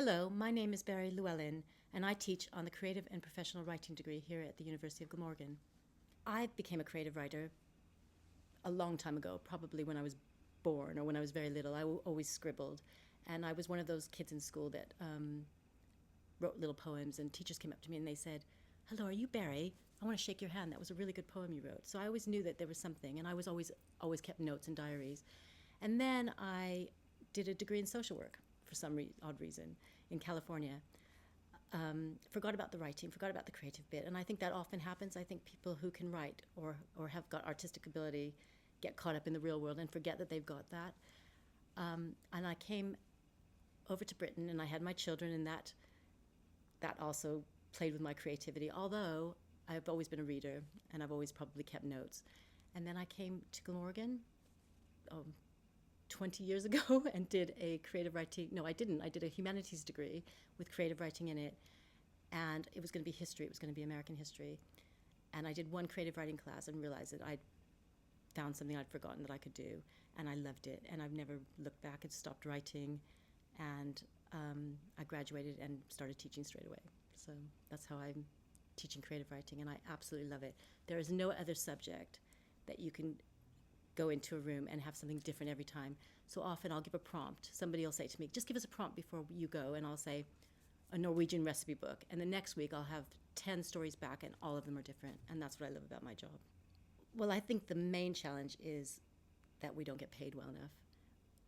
Hello, my name is Barry Llewellyn, and I teach on the Creative and Professional Writing degree here at the University of Glamorgan. I became a creative writer a long time ago, probably when I was born or when I was very little. I always scribbled, and I was one of those kids in school that wrote little poems, and teachers came up to me and they said, "Hello, are you Barry? I want to shake your hand. That was a really good poem you wrote." So I always knew that there was something, and I was always kept notes and diaries. And then I did a degree in social work for some odd reason in California. Forgot about the writing, forgot about the creative bit, and I think that often happens. I think people who can write or have got artistic ability get caught up in the real world and forget that they've got that. And I came over to Britain, and I had my children, and that also played with my creativity. Although I've always been a reader, and I've always probably kept notes. And then I came to Glamorgan 20 years ago and did a creative writing. No, I didn't. I did a humanities degree with creative writing in it, and it was going to be history. It was going to be American history. And I did one creative writing class and realized that I'd found something I'd forgotten that I could do, and I loved it. And I've never looked back and stopped writing, and I graduated and started teaching straight away. So that's how I'm teaching creative writing, and I absolutely love it. There is no other subject that you can go into a room and have something different every time. So often I'll give a prompt. Somebody will say to me, "Just give us a prompt before you go," and I'll say, "A Norwegian recipe book." And the next week I'll have 10 stories back, and all of them are different. And that's what I love about my job. Well, I think the main challenge is that we don't get paid well enough.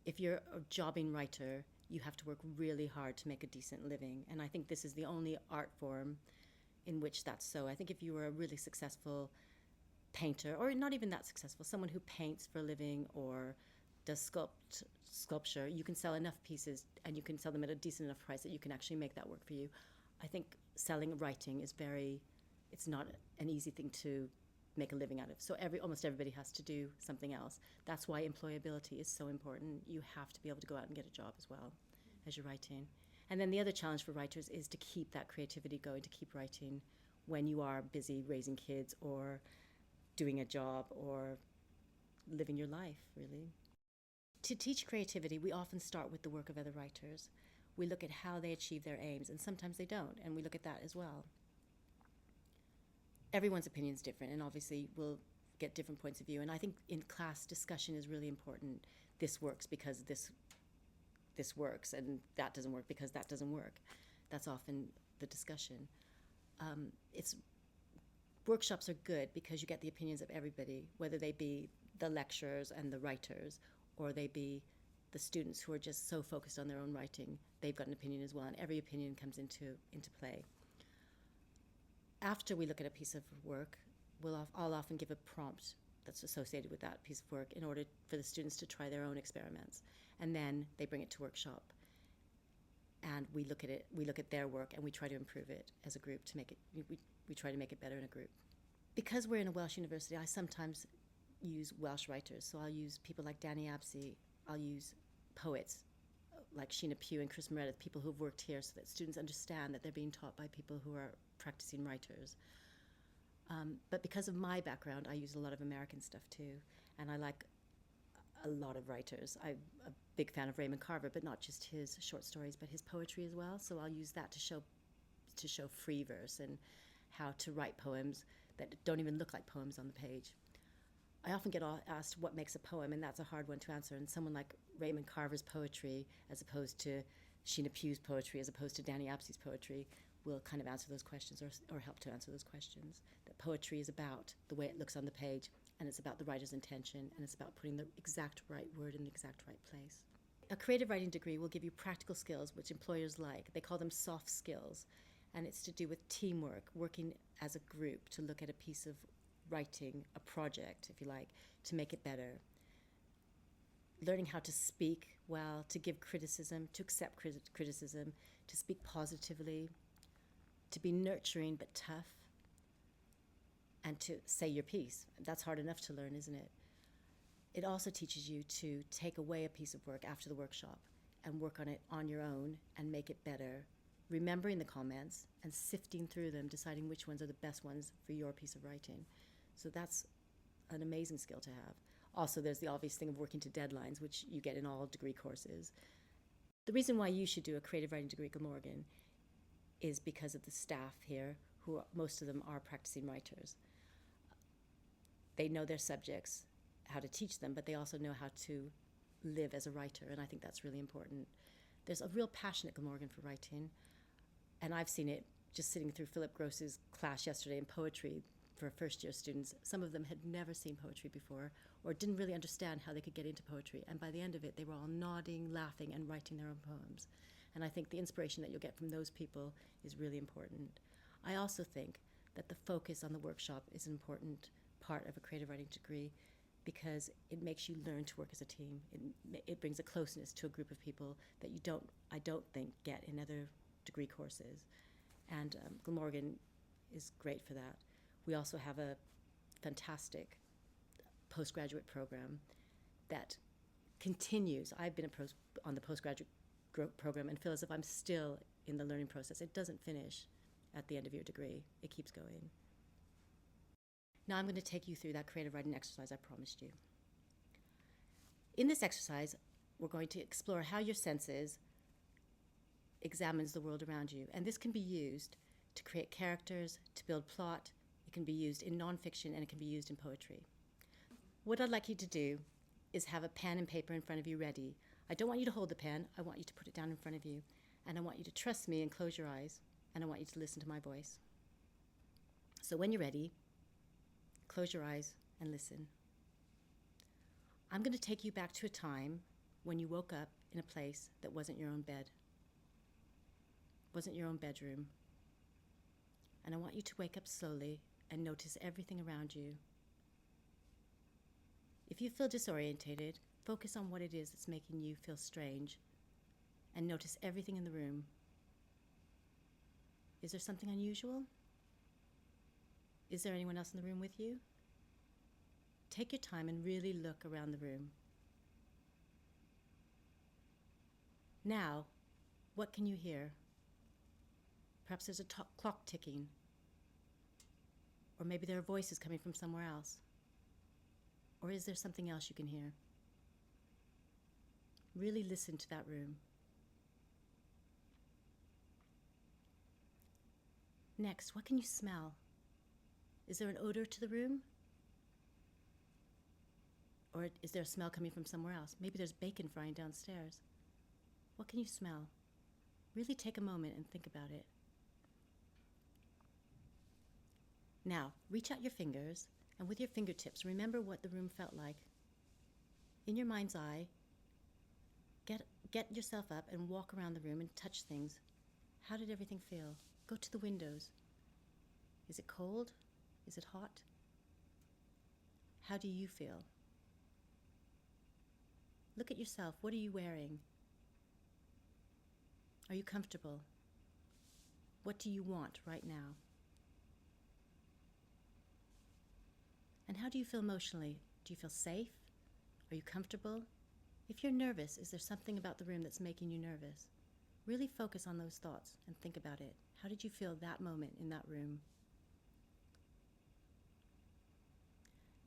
If you're a jobbing writer, you have to work really hard to make a decent living. And I think this is the only art form in which that's so. I think if you were a really successful painter, or not even that successful, someone who paints for a living or does sculpture, you can sell enough pieces and you can sell them at a decent enough price that you can actually make that work for you. I think selling writing is it's not an easy thing to make a living out of. So almost everybody has to do something else. That's why employability is so important. You have to be able to go out and get a job as well as you're writing. And then the other challenge for writers is to keep that creativity going, to keep writing when you are busy raising kids or doing a job or living your life, really. To teach creativity, we often start with the work of other writers. We look at how they achieve their aims, and sometimes they don't, and we look at that as well. Everyone's opinion is different, and obviously we'll get different points of view. And I think in class discussion is really important. This works because this works, and that doesn't work because that doesn't work. That's often the discussion. Workshops are good because you get the opinions of everybody, whether they be the lecturers and the writers, or they be the students who are just so focused on their own writing. They've got an opinion as well, and every opinion comes into play. After we look at a piece of work, I'll often give a prompt that's associated with that piece of work in order for the students to try their own experiments. And then they bring it to workshop, and we look at their work, and we try to improve it as a group to make it, we try to make it better in a group. Because we're in a Welsh university, I sometimes use Welsh writers. So I'll use people like Danny Apsey, I'll use poets like Sheena Pugh and Chris Meredith, people who've worked here, so that students understand that they're being taught by people who are practicing writers. But because of my background, I use a lot of American stuff too, and I like a lot of writers. I'm a big fan of Raymond Carver, but not just his short stories, but his poetry as well. So I'll use that to show free verse and how to write poems that don't even look like poems on the page. I often get asked what makes a poem, and that's a hard one to answer. And someone like Raymond Carver's poetry, as opposed to Sheena Pugh's poetry, as opposed to Danny Apsey's poetry, will kind of answer those questions or help to answer those questions. That poetry is about the way it looks on the page, and it's about the writer's intention, and it's about putting the exact right word in the exact right place. A creative writing degree will give you practical skills which employers like. They call them soft skills, and it's to do with teamwork, working as a group to look at a piece of writing, a project, if you like, to make it better. Learning how to speak well, to give criticism, to accept criticism, to speak positively, to be nurturing but tough, and to say your piece. That's hard enough to learn, isn't it? It also teaches you to take away a piece of work after the workshop and work on it on your own and make it better, remembering the comments and sifting through them, deciding which ones are the best ones for your piece of writing. So that's an amazing skill to have. Also, there's the obvious thing of working to deadlines, which you get in all degree courses. The reason why you should do a creative writing degree at Glamorgan is because of the staff here, who most of them are practicing writers. They know their subjects, how to teach them, but they also know how to live as a writer, and I think that's really important. There's a real passion at Glamorgan for writing, and I've seen it just sitting through Philip Gross's class yesterday in poetry for first-year students. Some of them had never seen poetry before or didn't really understand how they could get into poetry, and by the end of it, they were all nodding, laughing, and writing their own poems. And I think the inspiration that you'll get from those people is really important. I also think that the focus on the workshop is an important part of a creative writing degree because it makes you learn to work as a team. It brings a closeness to a group of people that I don't think, get in other degree courses. And Glamorgan is great for that. We also have a fantastic postgraduate program that continues. I've been on the postgraduate program and feel as if I'm still in the learning process. It doesn't finish at the end of your degree. It keeps going. Now I'm going to take you through that creative writing exercise I promised you. In this exercise, we're going to explore how your senses examines the world around you. And this can be used to create characters, to build plot. It can be used in nonfiction, and it can be used in poetry. What I'd like you to do is have a pen and paper in front of you ready. I don't want you to hold the pen. I want you to put it down in front of you. And I want you to trust me and close your eyes. And I want you to listen to my voice. So when you're ready, close your eyes and listen. I'm going to take you back to a time when you woke up in a place that wasn't your own bed, wasn't your own bedroom. And I want you to wake up slowly and notice everything around you. If you feel disorientated, focus on what it is that's making you feel strange and notice everything in the room. Is there something unusual? Is there anyone else in the room with you? Take your time and really look around the room. Now, what can you hear? Perhaps there's a clock ticking. Or maybe there are voices coming from somewhere else. Or is there something else you can hear? Really listen to that room. Next, what can you smell? Is there an odor to the room? Or is there a smell coming from somewhere else? Maybe there's bacon frying downstairs. What can you smell? Really take a moment and think about it. Now, reach out your fingers, and with your fingertips, remember what the room felt like. In your mind's eye, get yourself up and walk around the room and touch things. How did everything feel? Go to the windows. Is it cold? Is it hot? How do you feel? Look at yourself. What are you wearing? Are you comfortable? What do you want right now? And how do you feel emotionally? Do you feel safe? Are you comfortable? If you're nervous, is there something about the room that's making you nervous? Really focus on those thoughts and think about it. How did you feel that moment in that room?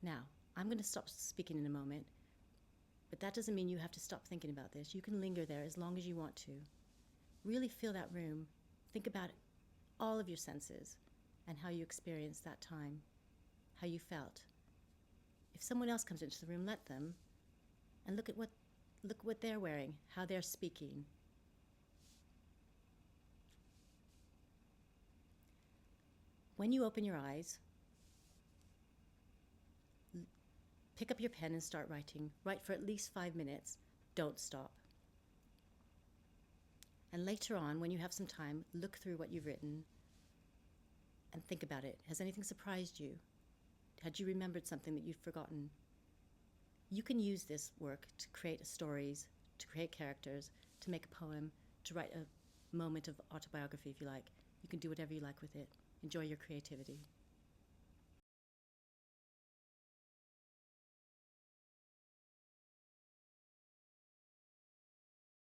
Now, I'm going to stop speaking in a moment, but that doesn't mean you have to stop thinking about this. You can linger there as long as you want to. Really feel that room. Think about all of your senses and how you experienced that time, how you felt. If someone else comes into the room, let them, and look what they're wearing, how they're speaking. When you open your eyes, pick up your pen and start writing. Write for at least 5 minutes. Don't stop. And later on, when you have some time, look through what you've written and think about it. Has anything surprised you? Had you remembered something that you've forgotten? You can use this work to create stories, to create characters, to make a poem, to write a moment of autobiography if you like. You can do whatever you like with it. Enjoy your creativity.